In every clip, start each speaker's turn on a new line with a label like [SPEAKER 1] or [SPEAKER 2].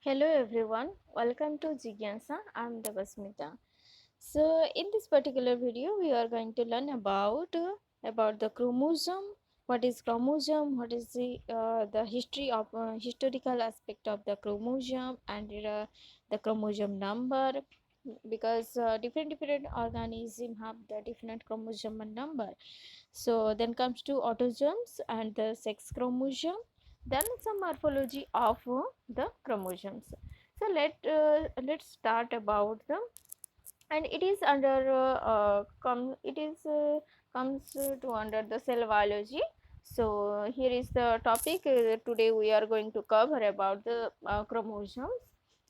[SPEAKER 1] Hello everyone, welcome to Jigyansa. I'm Devasmita. So in this particular video, we are going to learn about the chromosome. What is chromosome? What is the history of historical aspect of the chromosome and the chromosome number? Because different organisms have the different chromosome number. So then comes to autosomes and the sex chromosome, then some morphology of the chromosomes. So let's start about the, and it is under comes to under the cell biology. So here is the topic. Today we are going to cover about the chromosomes.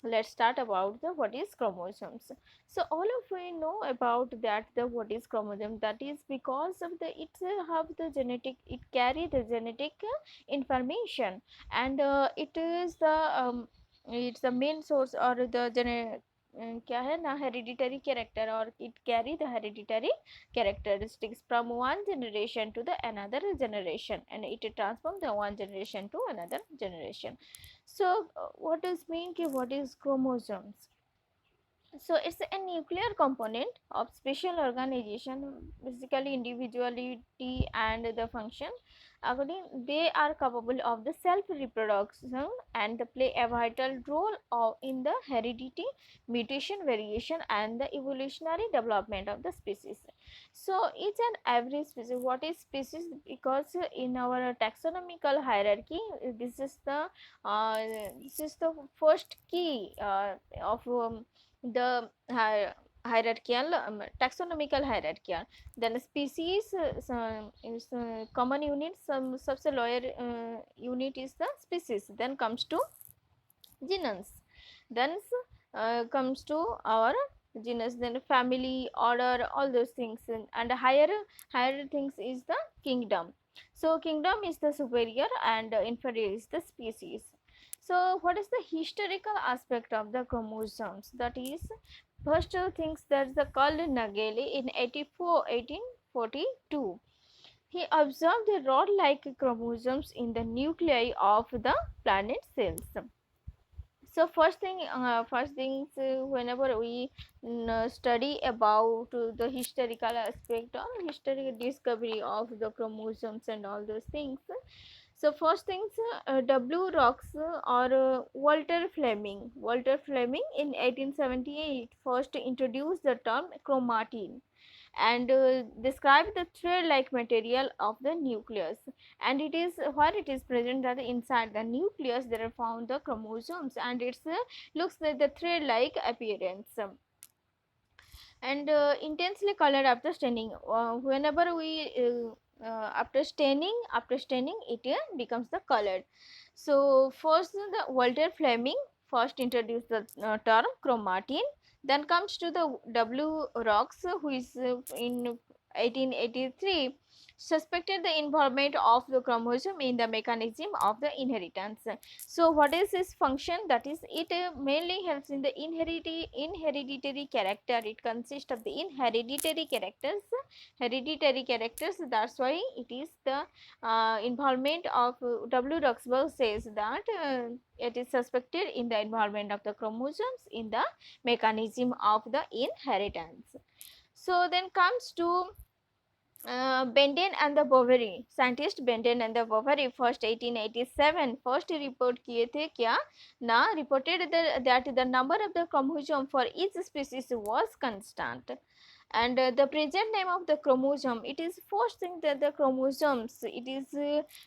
[SPEAKER 1] Let's start about the what is chromosomes. So all of we know about that the what is chromosome, that is because of the it have the genetic, it carry the genetic information, and it is the it's the main source or the क्या है ना hereditary character, or it carry the hereditary characteristics from one generation to the another generation, and it transform the one generation to another generation. So what does mean ki what is chromosomes? So it's a nuclear component of special organization, basically individuality and the function. According, they are capable of the self reproduction and they play a vital role in the heredity, mutation, variation, and the evolutionary development of the species. So each and every species, what is species? Because in our taxonomical hierarchy, this is the uh, this is the first key of the hierarchical taxonomical hierarchical. Then species is common unit, some सबसे lower unit is the species. Then comes to genus, then comes to our genus, then family, order, all those things, and higher things is the kingdom. So kingdom is the superior and inferior is the species. So what is the historical aspect of the chromosomes? That is, first things, that's the Carl Nageli in 1842. He observed the rod-like chromosomes in the nuclei of the planet cells. So first things, whenever we study about the historical aspect or historical discovery of the chromosomes and all those things. So first things, W. Rox or Walter Fleming in 1878 first introduced the term chromatin and describe the thread like material of the nucleus, and it is where it is present that inside the nucleus there are found the chromosomes, and it's looks like the thread like appearance, and intensely colored after staining. Whenever we after staining it becomes the colored. So first the Walter Fleming first introduced the term chromatin. Then comes to the W. Rox, who is in 1883 suspected the involvement of the chromosome in the mechanism of the inheritance. So what is its function? That is, it mainly helps in the inheritary character. It consists of the hereditary characters. That's why it is the involvement of W. Roxburgh says that it is suspected in the involvement of the chromosomes in the mechanism of the inheritance. So then comes to Benden and the Bovary. Scientist Benden and the Bovary first 1887 first report किए थे क्या ना reported that the number of the chromosome for each species was constant, and the present name of the chromosome, it is first thing that the chromosomes, it is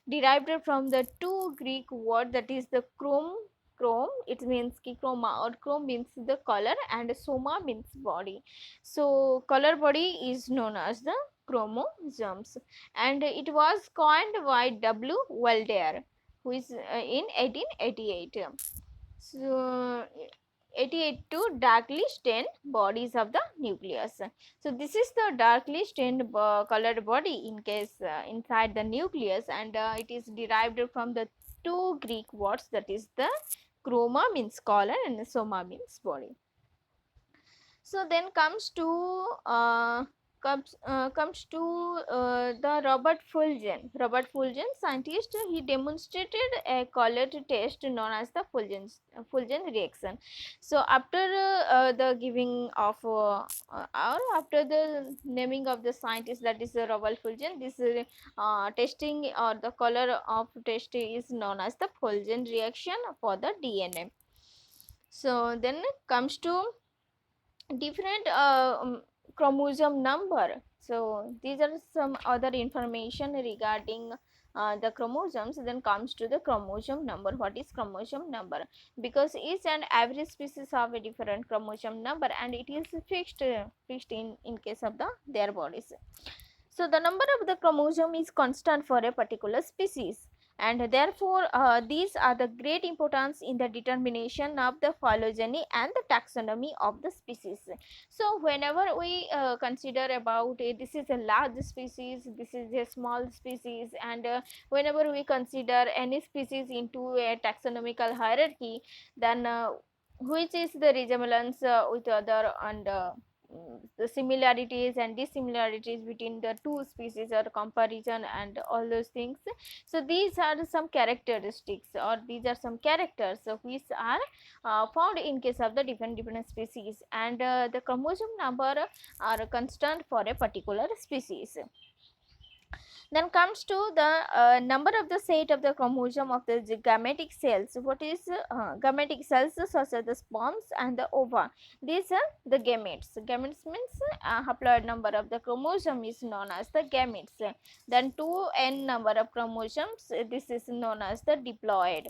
[SPEAKER 1] derived from the two Greek word, that is the chrome, it means ki chroma, or chrome means the color and soma means body. So color body is known as the chromosomes, and it was coined by W. Welder, who is in 1888. So 88 to darkly stained bodies of the nucleus. So this is the darkly stained colored body in case inside the nucleus, and it is derived from the two Greek words, that is the chroma means color and soma means body. So then comes to comes to the Robert Fulgen. Robert Fulgen, scientist, he demonstrated a colored test known as the Fulgen reaction. So after the giving of or after the naming of the scientist, that is Robert Fulgen, this testing or the color of test is known as the Fulgen reaction for the DNA. So then comes to different chromosome number. So these are some other information regarding the chromosomes. Then comes to the chromosome number. What is chromosome number? Because each and every species have a different chromosome number, and it is fixed in case of their bodies. So the number of the chromosome is constant for a particular species, and therefore these are the great importance in the determination of the phylogeny and the taxonomy of the species. So whenever we consider about this is a large species, this is a small species, and whenever we consider any species into a taxonomical hierarchy, then which is the resemblance with other, and the similarities and dissimilarities between the two species or comparison and all those things. So these are some characteristics, or these are some characters which are found in case of the different species, and the chromosome number are constant for a particular species. Then comes to the number of the set of the chromosome of the gametic cells. What is gametic cells? Such as the sperms and the ova. These are the gametes. Gametes means haploid number of the chromosome is known as the gametes. Then 2n number of chromosomes, this is known as the diploid.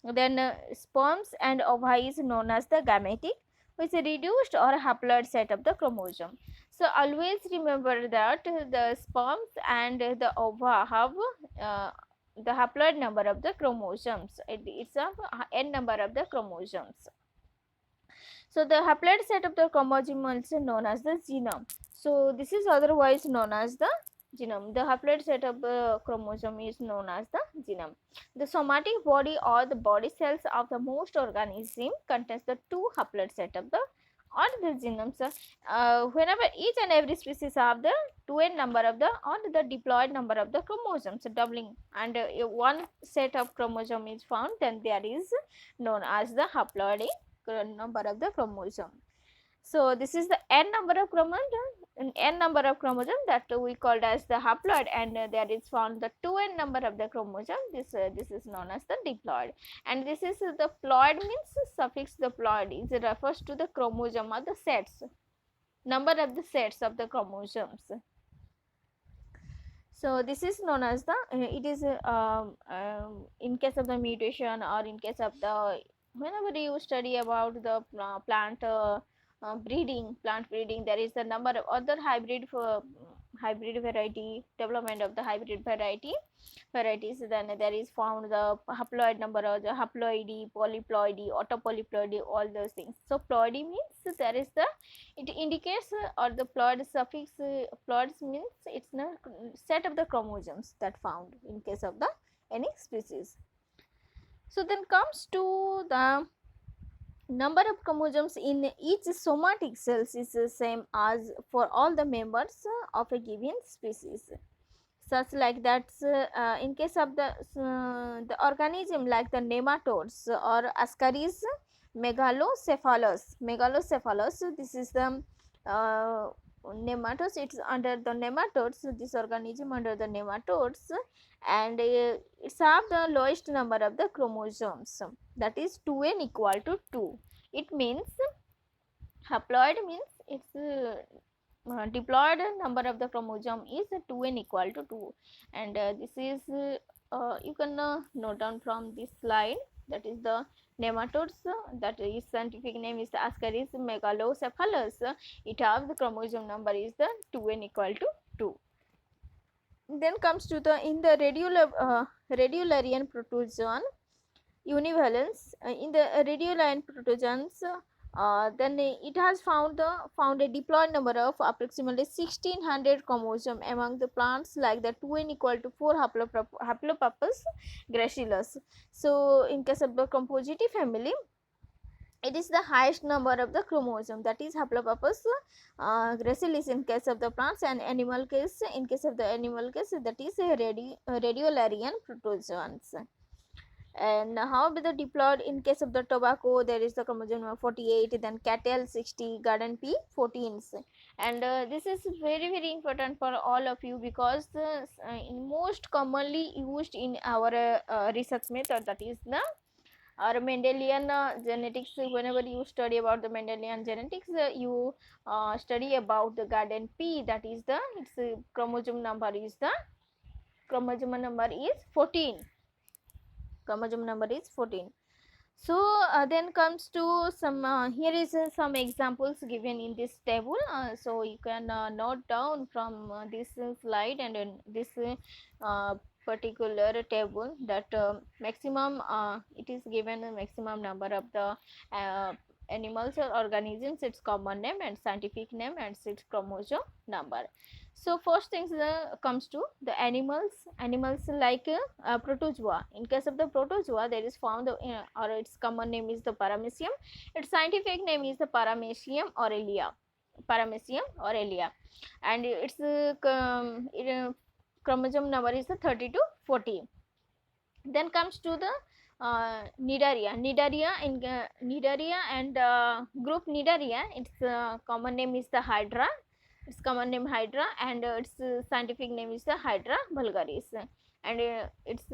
[SPEAKER 1] Then sperms and ova is known as the gametic, which is reduced or haploid set of the chromosome. So always remember that the sperms and the ova have the haploid number of the chromosomes. It's a n number of the chromosomes. So the haploid set of the chromosome is known as the genome. So this is otherwise known as the genome. The haploid set of the chromosome is known as the genome. The somatic body or the body cells of the most organism contains the two haploid set of the or the genomes. Whenever each and every species have the 2n number of the or the diploid number of the chromosomes, doubling, and one set of chromosome is found, then there is known as the haploid number of the chromosome. So this is the n number of chromosome that we called as the haploid, and there is found the 2n number of the chromosome. This is known as the diploid, and this is the ploid means suffix the ploid is refers to the chromosome or the sets, number of the sets of the chromosomes. So this is known as the it is in case of the mutation, or in case of the whenever you study about the plant breeding, there is the number of other hybrid variety, development of the hybrid varieties. Then there is found the haploid number, or the haploidy, polyploidy, autopolyploidy, all those things. So ploidy means there is the, it indicates or the ploid suffix ploids means it's a set of the chromosomes that found in case of the any species. So then comes to the number of chromosomes in each somatic cells is the same as for all the members of a given species. Such like that in case of the organism like the nematodes or Ascaris megalocephalus. This is the nematodes. It's under the nematodes. This organism under the nematodes, and it's have the lowest number of the chromosomes, that is 2n equal to 2. It means haploid means it's diploid number of the chromosome is 2n equal to 2, and this is you can note down from this slide, that is the nematodes, that is scientific name is Ascaris megalocephalus. It have the chromosome number is the 2n equal to 2. Then comes to the in the radiolarian protozoan univalence. In the radiolarian protozoans, then it has found a diploid number of approximately 1600 chromosome among the plants like the 2n equal to 4 Haplopappus gracilis. So in case of the Compositae family, it is the highest number of the chromosome, that is haplopurpose gracilis in case of the plants, and animal case, in case of the animal case, that is a radiolarian protozoans. And how be the diploid in case of the tobacco, there is the chromosome number 48, then cattle 60, garden pea 14. And this is very important for all of you, because in most commonly used in our research method, that is the or Mendelian genetics. Whenever you study about the Mendelian genetics, you study about the garden P, that is the its chromosome number is 14. Chromosome number is 14. So then comes to some here is some examples given in this table, so you can note down from this slide, and in this particular table, that maximum it is given a maximum number of the animals or organisms, its common name and scientific name and its chromosome number. So first things comes to the animals like protozoa. In case of the protozoa, there is found or its common name is the paramecium. Its scientific name is the Paramecium aurelia. Paramecium aurelia, and its chromosome number is the 30 to 40. Then comes to the Cnidaria. Cnidaria and group Cnidaria. Its common name is the Hydra. Its common name Hydra, and its scientific name is the Hydra vulgaris, and its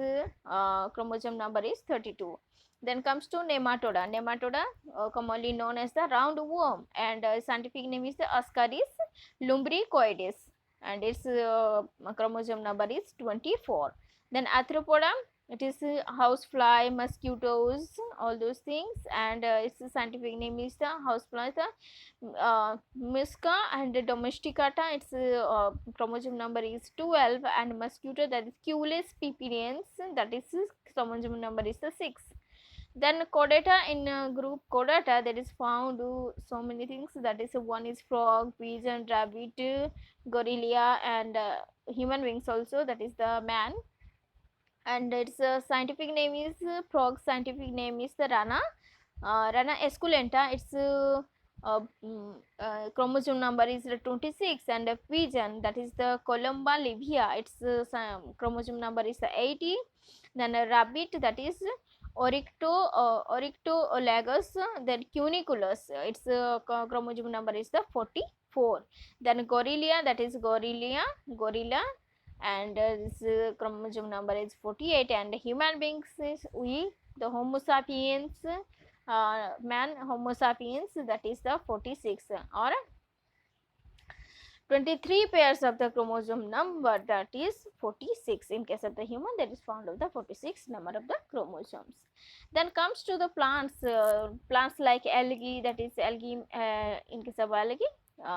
[SPEAKER 1] chromosome number is 32. Then comes to Nematoda. Nematoda, commonly known as the round worm, and scientific name is the Ascaris lumbricoides, and its chromosome number is 24. Then Arthropoda, it is housefly, mosquitoes, all those things, and its scientific name is the housefly, the Musca, and domesticata, its chromosome number is 12, and mosquito, that is Culex pipiens, that is chromosome number is the 6. Then chordata, in group chordata, there is found so many things, that is one is frog, pigeon, rabbit, gorilla, and human beings also, that is the man, and its scientific name is frog, scientific name is the Rana esculenta. Its chromosome number is 26, and a pigeon, that is the Columba livia, its chromosome number is 80. Then a rabbit, that is Oryctolagus, then Cuniculus, its chromosome number is the 44. Then gorilla, that is gorilla, and this chromosome number is 48. And human beings is we, the Homo sapiens, man Homo sapiens, that is the 46, or 23 pairs of the chromosome number, that is 46. In case of the human, that is found of the 46 number of the chromosomes. Then comes to the plants, plants like algae, that is algae, in case of algae,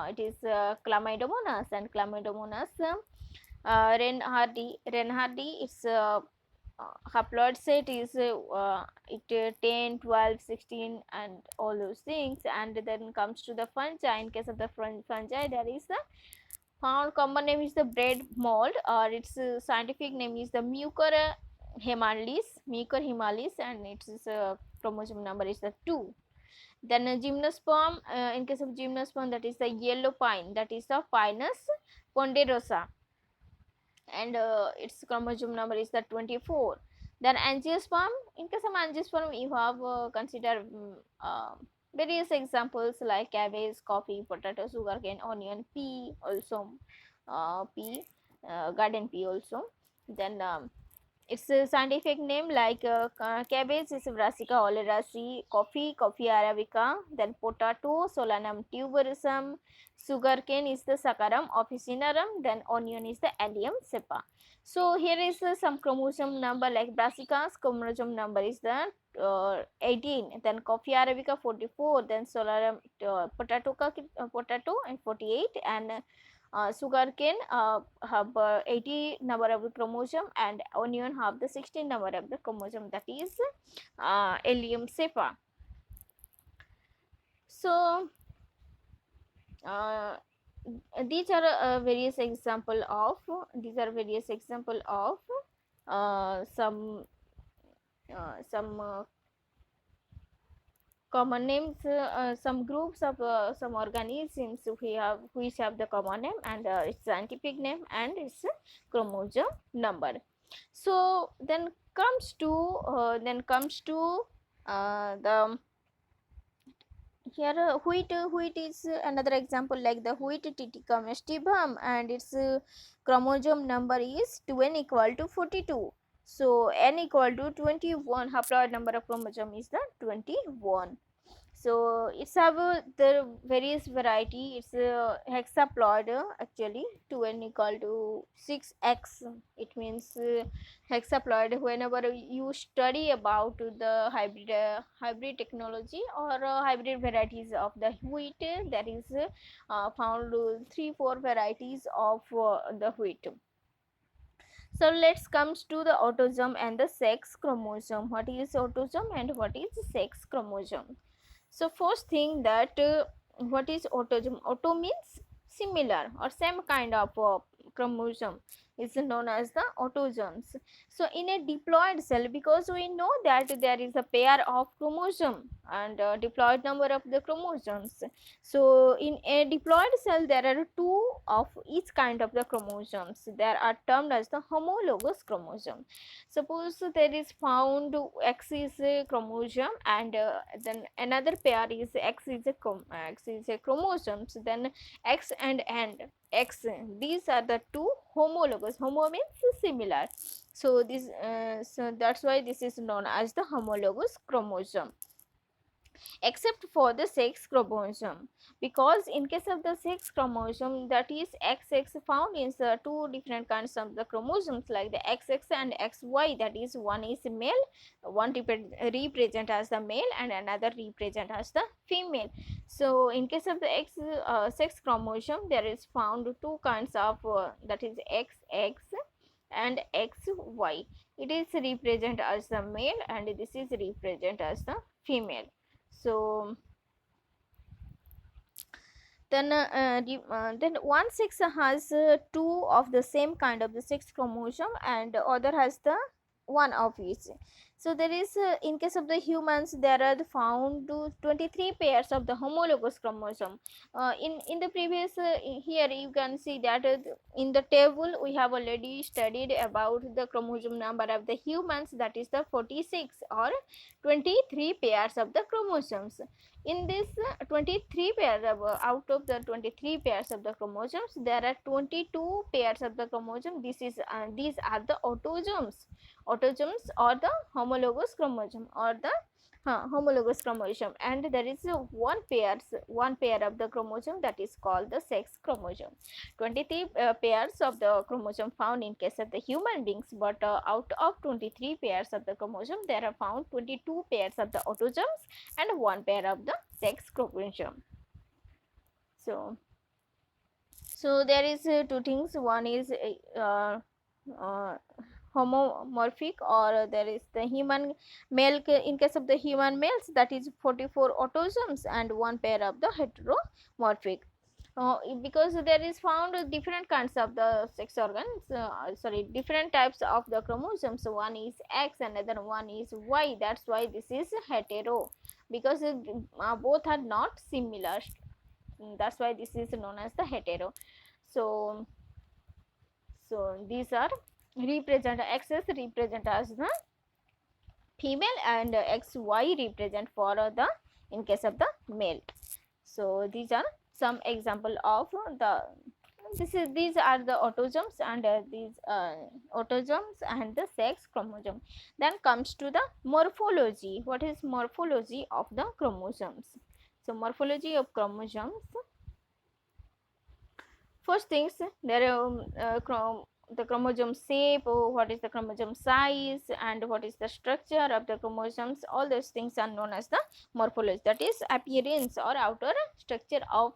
[SPEAKER 1] it is Chlamydomonas, and Chlamydomonas Reinhardii, its haploid set is it 10, 12, 16, and all those things. And then comes to the fungi. In case of the fungi, there is the found common name is the bread mold, or its scientific name is the Mucor himalis, and its chromosome number is the 2. Then gymnosperm, in case of gymnosperm, that is the yellow pine, that is the Pinus ponderosa, and its chromosome number is the 24. Then angiosperm, in case of angiosperm, you have considered various examples like cabbage, coffee, potato, sugarcane, onion, pea, also pea, garden pea also. Then its scientific name like cabbage is Brassica oleracea, coffee arabica, then potato Solanum tuberosum, sugarcane is the Saccharum officinarum, then onion is the Allium cepa. So here is some chromosome number like Brassica's chromosome number is the 18, then coffee arabica 44, then Solanum potato and 48, and sugarcane have 80 number of the chromosome, and onion have the 16 number of the chromosome, that is Allium cepa. So these are various example of some common names, some groups of some organisms we have which have the common name and its scientific name and its chromosome number. So then comes to the here wheat is another example, like the wheat Triticum aestivum, and its chromosome number is 2n equal to 42. So n equal to 21, haploid number of chromosome is the 21. So it's have the various variety. It's hexaploid, actually 2n equal to 6x. It means hexaploid. Whenever you study about the hybrid technology or hybrid varieties of the wheat, there is found 3-4 varieties of the wheat. So let's comes to the autosome and the sex chromosome. What is autosome and what is sex chromosome? So first thing that what is autosome? Auto means similar or same kind of chromosome is known as the autosomes. So in a diploid cell, because we know that there is a pair of chromosome and diploid number of the chromosomes. So in a diploid cell there are two of each kind of the chromosomes. There are termed as the homologous chromosome. Suppose there is found X is a chromosome and then another pair is X is a chromosomes, then X and X, these are the two homologous. Homo means similar. So this so that's why this is known as the homologous chromosome, except for the sex chromosome, because in case of the sex chromosome, that is XX, found in the two different kinds of the chromosomes, like the XX and XY, that is one is male, one represent as the male and another represent as the female. So in case of the sex chromosome, there is found two kinds of that is XX and XY. It is represent as the male and this is represent as the female. So then one sex has two of the same kind of the sex chromosome and other has the one of each. So there is in case of the humans there are found 23 pairs of the homologous chromosome. In the previous here you can see that in the table we have already studied about the chromosome number of the humans, that is the 46 or 23 pairs of the chromosomes. In this 23 pairs of, out of the 23 pairs of the chromosomes, there are 22 pairs of the chromosome. These are the autosomes. Autosomes or the homologous chromosome or the homologous chromosome, and there is one pair of the chromosome, that is called the sex chromosome. 23 pairs of the chromosome found in case of the human beings, but out of 23 pairs of the chromosome, there are found 22 pairs of the autosomes and one pair of the sex chromosome. So there is two things. One is homomorphic, or there is the human male. In case of the human males, that is 44 autosomes and one pair of the heteromorphic. Because there is found different kinds of the sex organs, different types of the chromosomes. One is X, another one is Y. That's why this is hetero, because both are not similar. That's why this is known as the hetero. So these are represent, XS represent as the female and XY represent for the in case of the male. So these are some example of the these are the autosomes and these autosomes and the sex chromosome. Then comes to the morphology. What is morphology of the chromosomes? So morphology of chromosomes. First things, there are the chromosome shape, what is the chromosome size, and what is the structure of the chromosomes. All those things are known as the morphology, that is appearance or outer structure of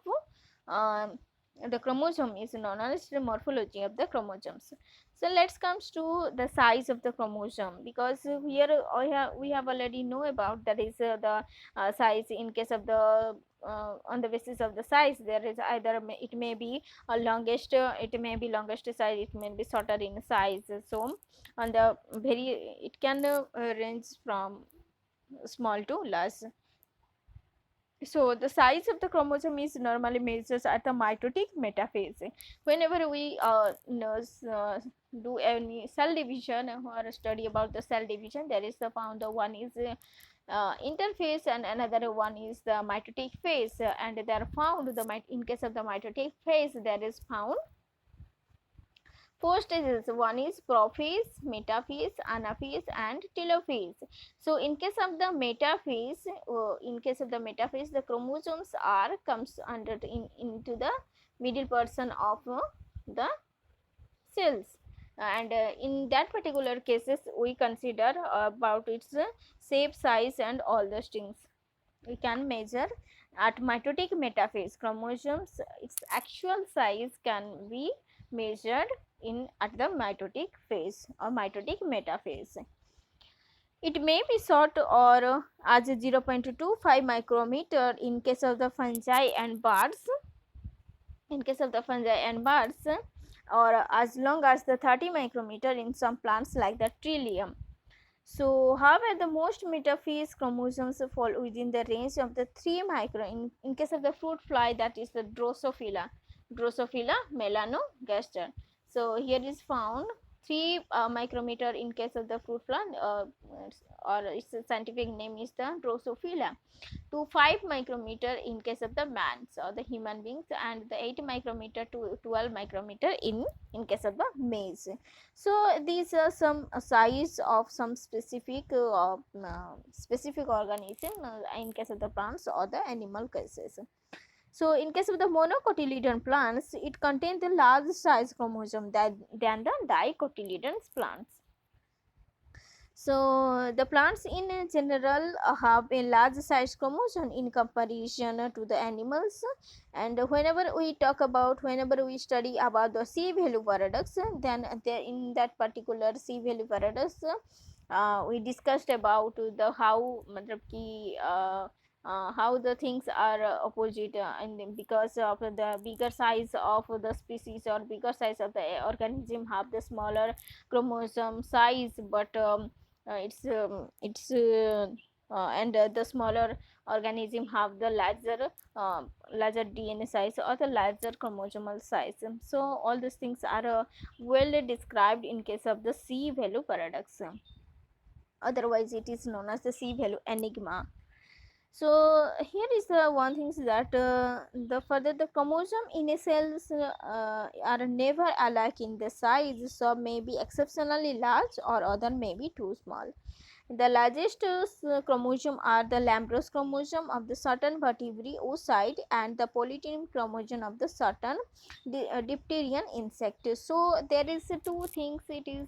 [SPEAKER 1] the chromosome is known as the morphology of the chromosomes. So let's comes to the size of the chromosome, because here we have already know about that is the size. In case of the on the basis of the size, there is either it may be a longest, it may be longest size, it may be shorter in size. So on the very it can range from small to large. So the size of the chromosome is normally measured at the mitotic metaphase. Whenever we do any cell division or study about the cell division, there is the found the one is interphase and another one is the mitotic phase, and they are found in case of the mitotic phase there is found four stages. One is prophase, metaphase, anaphase and telophase. So in case of the metaphase, the chromosomes are comes under into the middle portion of the cells, and in that particular cases we consider about its shape, size and all those things. We can measure at mitotic metaphase chromosomes, its actual size can be measured in at the mitotic phase or mitotic metaphase. It may be short or as 0.25 micrometer in case of the fungi and birds. In case of the fungi and birds, or as long as the 30 micrometer in some plants like the Trillium. So, however, the most metaphase chromosomes fall within the range of the 3 micron. In case of the fruit fly, that is the Drosophila melanogaster. So, here is found 3 micrometer in case of the fruit fly, or its scientific name is the Drosophila, to 5 micrometer in case of the mans or the human beings, and the 8 micrometer to 12 micrometer in case of the maize. So these are some size of some specific organism in case of the plants or the animal cases. So in case of the monocotyledon plants, it contains the large size chromosome than the dicotyledon plants. So the plants in general have a large size chromosome in comparison to the animals, and whenever we study about the C value paradox, then there in that particular C value paradox we discussed about the how the things are opposite, and because of the bigger size of the species or bigger size of the organism have the smaller chromosome size, but and the smaller organism have the larger DNA size or the larger chromosomal size. So all these things are well described in case of the C value paradox. Otherwise it is known as the C value enigma. So here is the one thing that the chromosome in a cells are never alike in the size. Some may be exceptionally large or other may be too small. The largest chromosome are the Lambros chromosome of the certain vertebrate oocyte and the polytene chromosome of the certain diphterian insect. So there is two things. It is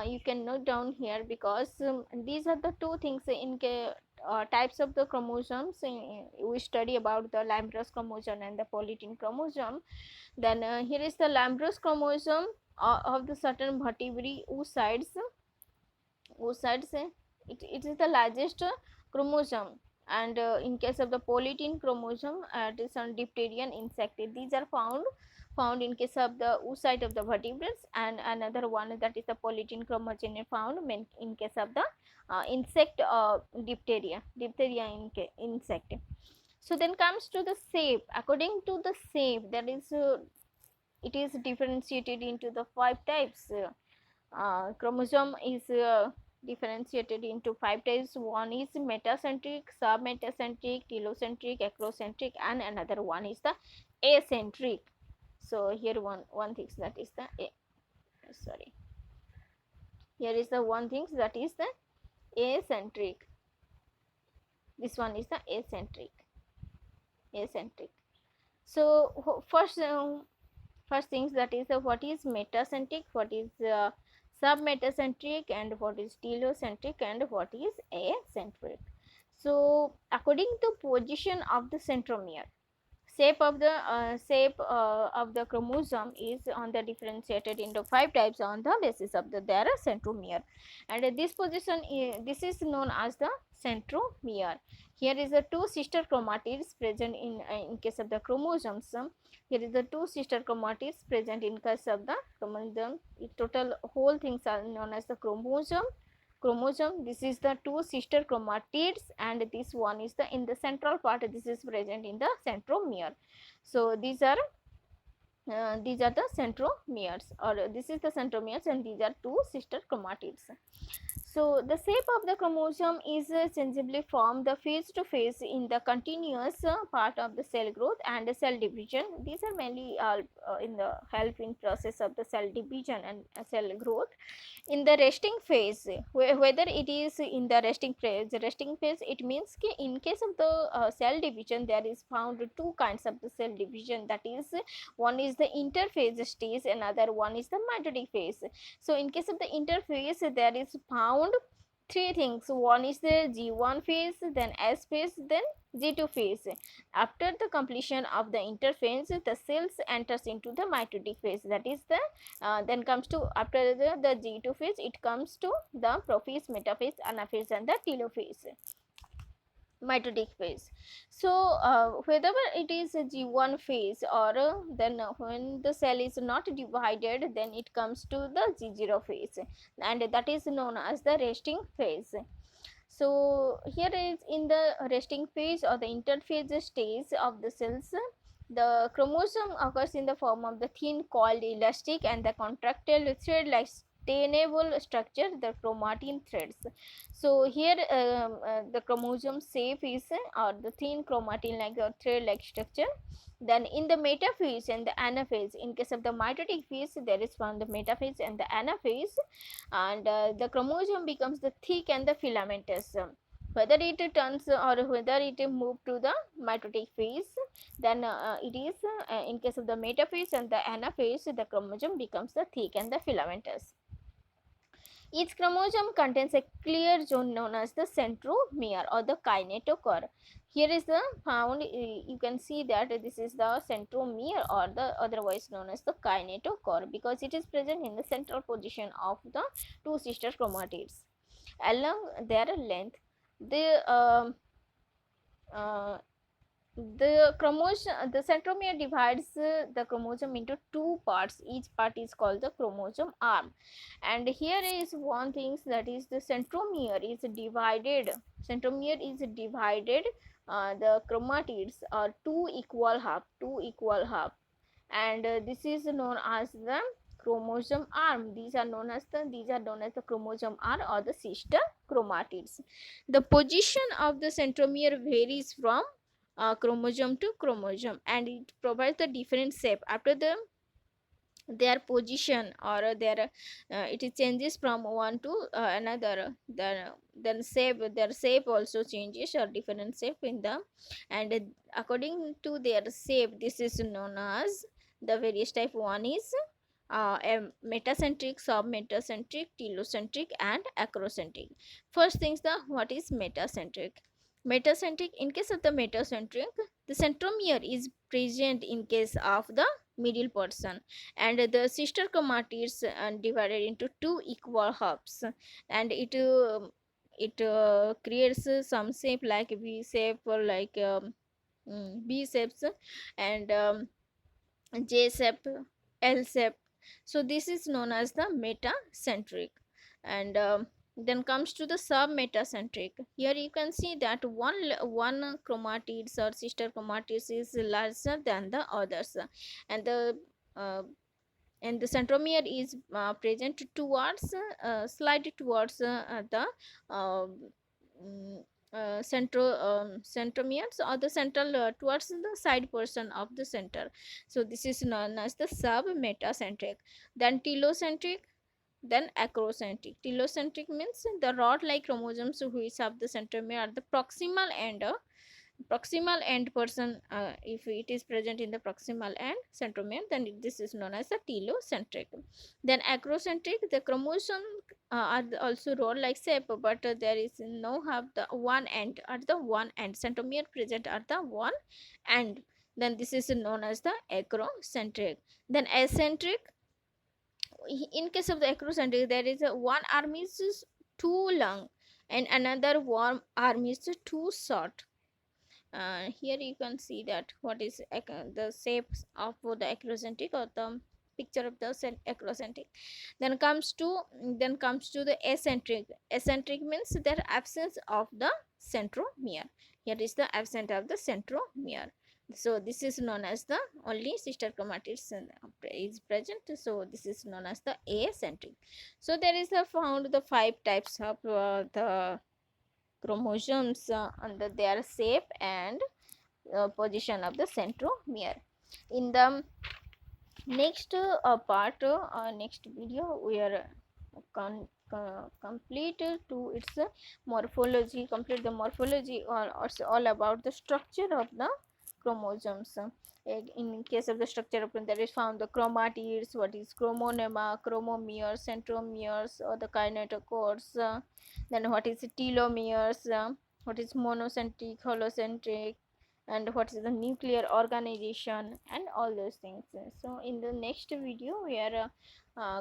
[SPEAKER 1] you can note down here, because these are the two things in types of the chromosomes. We study about the Lambros chromosome and the polytene chromosome. Then here is the Lambros chromosome of the certain vertebrate oocytes. It is the largest chromosome, and in case of the polytene chromosome, it is on diphterian insect. These are found in case of the oocyte of the vertebrates, and another one that is the polytene chromosome found in case of the insect diphtheria insect. So then comes to the shape. According to the shape, that is it is differentiated into the 5 types. Chromosome is differentiated into 5 types. One is metacentric, submetacentric, telocentric, acrocentric, and another one is the acentric. So here one thing that is the here is the one thing that is the acentric. This one is the acentric. So first things that is what is metacentric, what is submetacentric, and what is telocentric, and what is acentric. So according to position of the centromere, shape of the chromosome is on the differentiated into 5 types on the basis of their centromere, and this position this is known as the centromere. Here is the 2 sister chromatids present in case of the chromosomes. Here is the 2 sister chromatids present in case of the chromosome. Total whole things are known as the chromosome. chromosome. This is the two sister chromatids, and this one is the in the central part. This is present in the centromere. So these are the centromeres, or this is the centromeres, and these are two sister chromatids. So the shape of the chromosome is sensibly from the phase to phase in the continuous part of the cell growth and cell division. These are mainly in the help in process of the cell division and cell growth. In the resting phase, whether it is in the resting phase, it means ki in case of the cell division, there is found two kinds of the cell division, that is, one is the interphase stage, another one is the mitotic phase. So in case of the interphase, there is found three things. One is the G1 phase, then S phase, then G2 phase. After the completion of the interphase, the cells enters into the mitotic phase, that is the then comes to after the G2 phase, it comes to the prophase, metaphase, anaphase, and the telophase, mitotic phase. So whether it is a G1 phase, or then when the cell is not divided, then it comes to the G0 phase, and that is known as the resting phase. So here is in the resting phase or the interphase stage of the cells, the chromosome occurs in the form of the thin coiled elastic and the contractile thread like tenable structure, the chromatin threads. So here the chromosome shape is or the thin chromatin like a thread like structure. Then in the metaphase and the anaphase, in case of the mitotic phase, there is found the metaphase and the anaphase, and the chromosome becomes the thick and the filamentous. Whether it turns or whether it move to the mitotic phase, then it is in case of the metaphase and the anaphase, the chromosome becomes the thick and the filamentous. Each chromosome contains a clear zone known as the centromere or the kinetochore. Here is the found, you can see that this is the centromere, or the otherwise known as the kinetochore, because it is present in the central position of the two sister chromatids. Along their length, the uh, the centromere divides the chromosome into two parts. Each part is called the chromosome arm, and here is one thing, that is the centromere is divided. The chromatids are two equal half, and this is known as the chromosome arm. These are known as the chromosome arm or the sister chromatids. The position of the centromere varies from chromosome to chromosome, and it provides the different shape after their position, or it changes from one to another. Then their shape also changes, or different shape in them, and according to their shape, this is known as the various type. One is metacentric, submetacentric, telocentric, and acrocentric. First things, the what is metacentric? Metacentric, in case of the metacentric, the centromere is present in case of the middle portion, and the sister chromatids divided into two equal halves, and it creates some shape like V shape, or like B shapes, and J shape, L shape. So this is known as the metacentric. And then comes to the submetacentric. Here you can see that one chromatids or sister chromatids is larger than the others, and uh, the centromere is present towards slightly towards the uh, mm, centromeres, or the central towards the side portion of the center. So this is known as the submetacentric. Then telocentric, then acrocentric. Telocentric means the rod like chromosomes which have the centromere at the proximal end portion. If it is present in the proximal end centromere, then this is known as the telocentric. Then acrocentric, the chromosome are also rod like shape, but there is no have the one end at the one end, centromere present at the one end. Then this is known as the acrocentric. Then eccentric, in case of the acrocentric, there is a one arm is too long and another one arm is too short. Here you can see that what is the shapes of the acrocentric or the picture of the acrocentric. Then comes to the eccentric. Eccentric means the absence of the centromere. Here is the absence of the centromere. So this is known as the only sister chromatids is present. So this is known as the acentric. So there is found the 5 types of the chromosomes under their shape and position of the centromere. In the next next video, we are complete to its morphology, complete the morphology, or also all about the structure of the chromosomes. In case of the structure of there is found the chromatids, what is chromonema, chromomeres, centromeres, or the kinetochores, then what is telomeres, what is monocentric, holocentric, and what is the nuclear organization, and all those things. So in the next video we are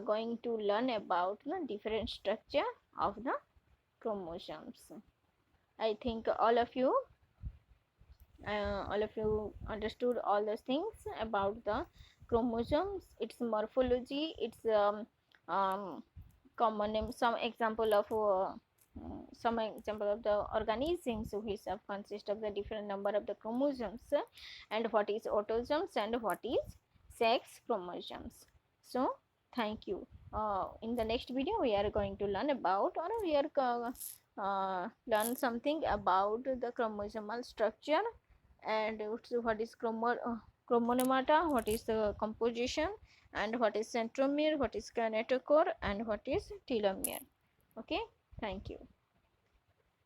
[SPEAKER 1] going to learn about the different structure of the chromosomes. I think all of you understood all those things about the chromosomes, its morphology, its common name, some example of the organisms which consist of the different number of the chromosomes, and what is autosomes and what is sex chromosomes. So thank you. In the next video we are going to learn about, or we are learn something about the chromosomal structure, and what is chromonemata, what is the composition, and what is centromere, what is kinetochore, and what is telomere. Okay, thank you.